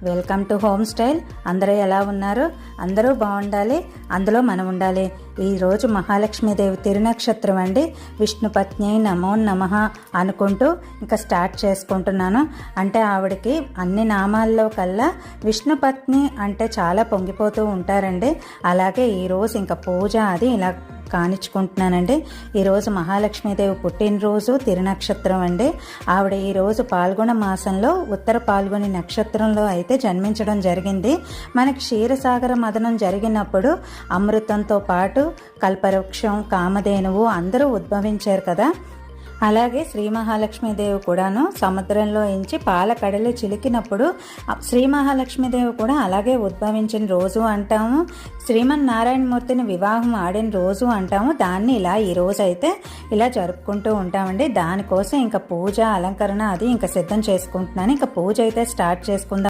Welcome to home style. అందరూ ఎలా ఉన్నారు? అందరూ బాగుండాలి, అందులో మనం ఉండాలి. ఈరోజు మహాలక్ష్మీదేవి తిరునక్షత్రం అండి. విష్ణుపత్ని నమో నమః అనుకుంటూ ఇంకా స్టార్ట్ చేసుకుంటున్నాను. అంటే ఆవిడకి అన్ని నామాల్లో కల్లా విష్ణుపత్ని అంటే చాలా పొంగిపోతూ ఉంటారండి. అలాగే ఈరోజు ఇంకా పూజ అది ఇలా కానిచ్చుకుంటున్నానండి. ఈరోజు మహాలక్ష్మీదేవి పుట్టినరోజు తిరునక్షత్రం అండి. ఆవిడ ఈరోజు పాల్గొన మాసంలో ఉత్తర పాల్గొని నక్షత్రంలో అయితే జన్మించడం జరిగింది. మనకి క్షీరసాగర మదనం జరిగినప్పుడు అమృతంతో పాటు కల్పవృక్షం, కామధేనువు అందరూ ఉద్భవించారు కదా. అలాగే శ్రీ మహాలక్ష్మీదేవి కూడాను సముద్రంలో ఎంచి పాల కడలి చిలికినప్పుడు శ్రీ మహాలక్ష్మీదేవి కూడా అలాగే ఉద్భవించిన రోజు అంటాము. శ్రీమన్నారాయణమూర్తిని వివాహం ఆడిన రోజు అంటాము. దాన్ని ఇలా ఈ రోజు అయితే ఇలా జరుపుకుంటూ ఉంటామండి. దానికోసం ఇంకా పూజ అలంకరణ అది ఇంకా సిద్ధం చేసుకుంటున్నాను. ఇంకా పూజ అయితే స్టార్ట్ చేసుకుందాం.